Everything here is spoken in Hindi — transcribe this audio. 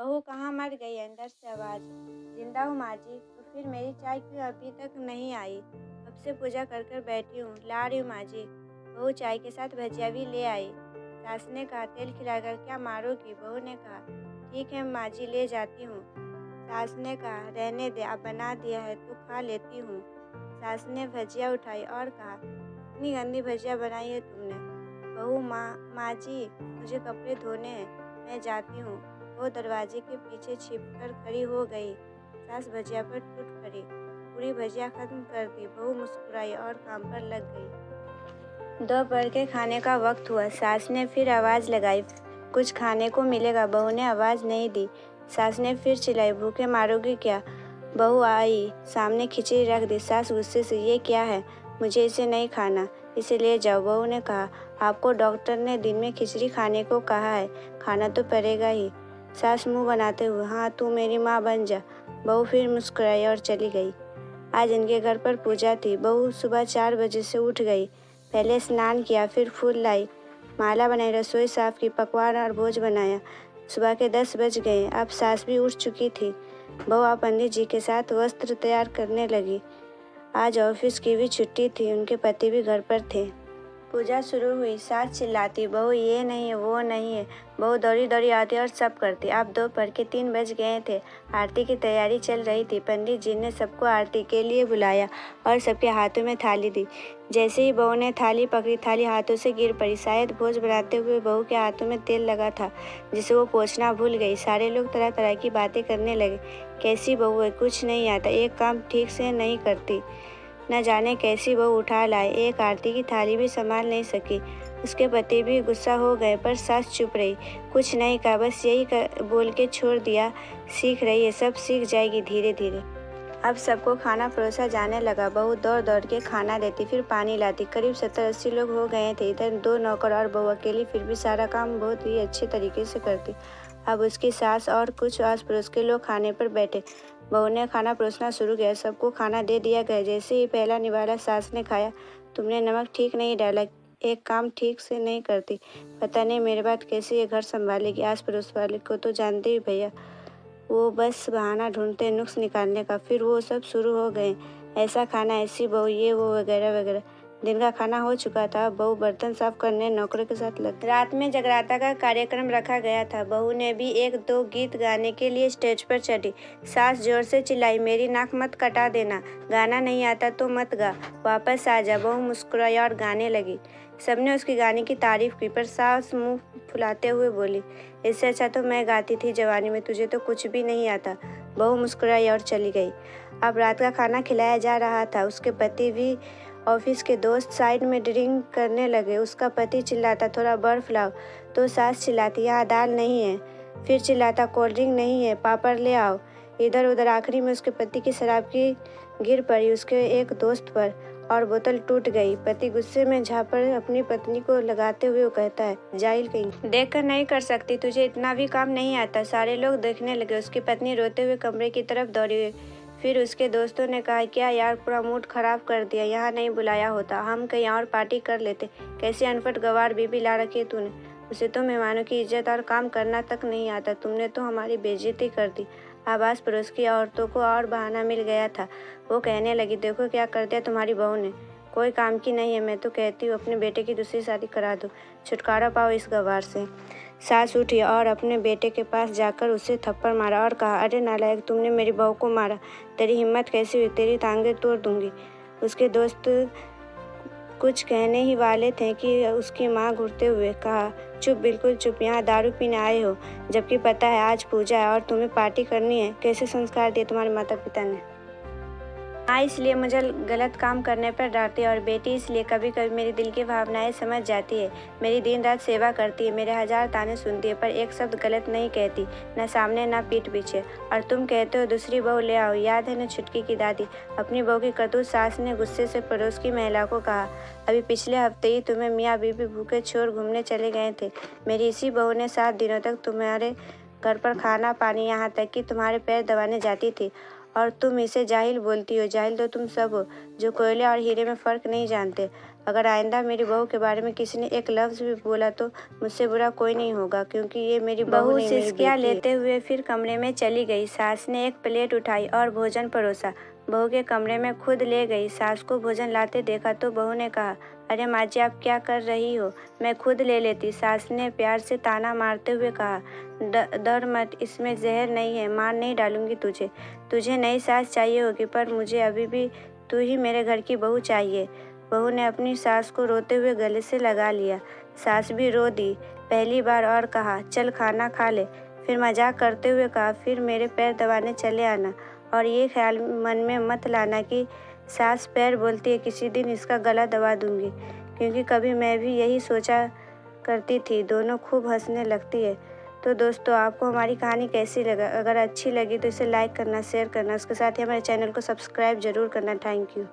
बहू कहाँ मर गई? अंदर से आवाज़। जिंदा हूँ माँ जी। तो फिर मेरी चाय क्यों अभी तक नहीं आई? कब से पूजा कर कर बैठी हूँ, ला रही हूँ माँ जी। बहू चाय के साथ भजिया भी ले आई। सास ने कहा तेल खिलाकर क्या मारोगी? बहू ने कहा ठीक है माँ जी, ले जाती हूँ। सास ने कहा रहने दे, अब बना दिया है तो खा लेती हूँ। सास ने भजिया उठाई और कहा इतनी गंदी भजिया बनाई है तुमने। बहू माँ जी, मुझे कपड़े धोने हैं, मैं जाती हूँ। वो दरवाजे के पीछे छिपकर खड़ी हो गई। सास भजिया पर टूट पड़ी, पूरी भजिया खत्म कर दी। बहू मुस्कुराई और काम पर लग गई। दोपहर के खाने का वक्त हुआ। सास ने फिर आवाज़ लगाई कुछ खाने को मिलेगा? बहू ने आवाज़ नहीं दी। सास ने फिर चिल्लाई भूखे मारोगी क्या? बहू आई, सामने खिचड़ी रख दी। सास गुस्से से ये क्या है? मुझे इसे नहीं खाना, इसे ले जाओ। बहू ने कहा आपको डॉक्टर ने दिन में खिचड़ी खाने को कहा है, खाना तो पड़ेगा ही। सास मुंह बनाते हुए हाँ तू मेरी माँ बन जा। बहू फिर मुस्कुराई और चली गई। आज इनके घर पर पूजा थी। बहू सुबह 4 बजे से उठ गई। पहले स्नान किया, फिर फूल लाई, माला बनाई, रसोई साफ की, पकवान और भोज बनाया। सुबह के 10 बज गए। अब सास भी उठ चुकी थी। बहू आप पंडित जी के साथ वस्त्र तैयार करने लगी। आज ऑफिस की भी छुट्टी थी, उनके पति भी घर पर थे। पूजा शुरू हुई। सास चिल्लाती बहू ये नहीं है, वो नहीं है। बहू दौड़ी दौड़ी आती और सब करती। अब दोपहर के 3 बज गए थे। आरती की तैयारी चल रही थी। पंडित जी ने सबको आरती के लिए बुलाया और सबके हाथों में थाली दी। जैसे ही बहू ने थाली पकड़ी, थाली हाथों से गिर पड़ी। शायद भोज बनाते हुए बहू के हाथों में तेल लगा था, जिसे वो पोंछना भूल गई। सारे लोग तरह तरह की बातें करने लगे। कैसी बहू है, कुछ नहीं आता, एक काम ठीक से नहीं करती, न जाने कैसी बहू उठा लाए, एक आरती की थाली भी संभाल नहीं सकी। उसके पति भी गुस्सा हो गए, पर सास चुप रही, कुछ नहीं कहा, बस यही बोल के छोड़ दिया सीख रही है, सब सीख जाएगी धीरे धीरे। अब सबको खाना परोसा जाने लगा। बहू दौड़ दौड़ के खाना देती, फिर पानी लाती। करीब 70-80 लोग हो गए थे। इधर 2 नौकर और बहू अकेली, फिर भी सारा काम बहुत ही अच्छे तरीके से करती। अब उसकी सास और कुछ आस पड़ोस के लोग खाने पर बैठे। बहू ने खाना परोसना शुरू किया। सबको खाना दे दिया गया। जैसे ही पहला निवाला सास ने खाया, तुमने नमक ठीक नहीं डाला, एक काम ठीक से नहीं करती, पता नहीं मेरे बाद कैसे ये घर संभालेगी। आस पड़ोस वाले को तो जानते ही भैया, वो बस बहाना ढूंढते नुक्स निकालने का। फिर वो सब शुरू हो गए, ऐसा खाना, ऐसी बहू, ये वो वगैरह वगैरह। दिन का खाना हो चुका था। बहू बर्तन साफ करने नौकरों के साथ लग। रात में जगराता का कार्यक्रम रखा गया था। बहू ने भी 1-2 गीत गाने के लिए स्टेज पर चढ़ी। सास जोर से चिल्लाई मेरी नाक मत कटा देना, गाना नहीं आता तो मत गा, वापस आ जा। बहू मुस्कुराई और गाने लगी। सबने उसके गाने की तारीफ की, पर सास मुंह फुलाते हुए बोली इससे अच्छा तो मैं गाती थी जवानी में, तुझे तो कुछ भी नहीं आता। बहू मुस्कुराई और चली गई। अब रात का खाना खिलाया जा रहा था। उसके पति भी, ऑफिस के दोस्त साइड में ड्रिंक करने लगे। उसका पति चिल्लाता थोड़ा बर्फ लाओ, तो सास चिल्लाती यहाँ दाल नहीं है, फिर चिल्लाता कोल्ड ड्रिंक नहीं है, पापड़ ले आओ। इधर उधर आखिरी में उसके पति की शराब की गिर पड़ी उसके एक दोस्त पर और बोतल टूट गई। पति गुस्से में झापड़ अपनी पत्नी को लगाते हुए वो कहता है जाहिल कहीं, देख कर नहीं कर सकती, तुझे इतना भी काम नहीं आता। सारे लोग देखने लगे। उसकी पत्नी रोते हुए कमरे की तरफ दौड़ी। फिर उसके दोस्तों ने कहा क्या यार, पूरा मूड खराब कर दिया, यहाँ नहीं बुलाया होता, हम कहीं और पार्टी कर लेते। कैसी अनपढ़ गवार बीबी ला रखी है तूने, उसे तो मेहमानों की इज्जत और काम करना तक नहीं आता, तुमने तो हमारी बेइज्जती कर दी। आवास पड़ोस की औरतों को और बहाना मिल गया था। वो कहने लगी देखो क्या कर दिया तुम्हारी बहू ने, कोई काम की नहीं है। मैं तो कहती हूँ अपने बेटे की दूसरी शादी करा दो, छुटकारा पाओ इस गवार से। सास उठी और अपने बेटे के पास जाकर उसे थप्पड़ मारा और कहा अरे नालायक, तुमने मेरी बहू को मारा, तेरी हिम्मत कैसी हुई, तेरी टांगें तोड़ दूंगी। उसके दोस्त कुछ कहने ही वाले थे कि उसकी माँ घूरते हुए कहा चुप, बिल्कुल चुप, यहाँ दारू पीने आए हो, जबकि पता है आज पूजा है और तुम्हें पार्टी करनी है। कैसे संस्कार दिए तुम्हारे माता पिता ने। माँ इसलिए मुझे गलत काम करने पर डांटती है और बेटी इसलिए कभी कभी मेरी दिल की भावनाएं समझ जाती है। मेरी दिन रात सेवा करती है, मेरे 1000 ताने सुनती है, पर एक शब्द गलत नहीं कहती, न सामने न पीठ पीछे। और तुम कहते हो दूसरी बहू ले आओ, याद है न छुटकी की दादी, अपनी बहू की करतूत। सास ने गुस्से से पड़ोस की महिला को कहा अभी पिछले हफ्ते ही तुम्हें मियाँ बीबी भूखे छोड़ घूमने चले गए थे। मेरी इसी बहू ने 7 दिनों तक तुम्हारे घर पर खाना पानी, यहाँ तक कि तुम्हारे पैर दबाने जाती थी, और तुम इसे जाहिल बोलती हो। जाहिल तो तुम सब हो जो कोयले और हीरे में फ़र्क नहीं जानते। अगर आइंदा मेरी बहू के बारे में किसी ने एक लफ्ज़ भी बोला तो मुझसे बुरा कोई नहीं होगा, क्योंकि ये मेरी बहू नहीं, मेरी बेटी है। लेते हुए फिर कमरे में चली गई। सास ने एक प्लेट उठाई और भोजन परोसा। बहू के कमरे में खुद ले गई। सास को भोजन लाते देखा तो बहू ने कहा, अरे माँ जी, आप क्या कर रही हो, मैं खुद ले लेती। सास ने प्यार से ताना मारते हुए कहा, डर मत, इसमें जहर नहीं है, मार नहीं डालूंगी तुझे। तुझे नई सास चाहिए होगी, पर मुझे अभी भी तू ही मेरे घर की बहू चाहिए। बहू ने अपनी सास को रोते हुए गले से लगा लिया। सास भी रो दी पहली बार और कहा, चल खाना खा ले। फिर मजाक करते हुए कहा, फिर मेरे पैर दबाने चले आना, और ये ख्याल मन में मत लाना कि सास पैर बोलती है किसी दिन इसका गला दबा दूंगी, क्योंकि कभी मैं भी यही सोचा करती थी। दोनों खूब हंसने लगती है। तो दोस्तों, आपको हमारी कहानी कैसी लगा? अगर अच्छी लगी तो इसे लाइक करना, शेयर करना, उसके साथ ही हमारे चैनल को सब्सक्राइब जरूर करना। Thank you.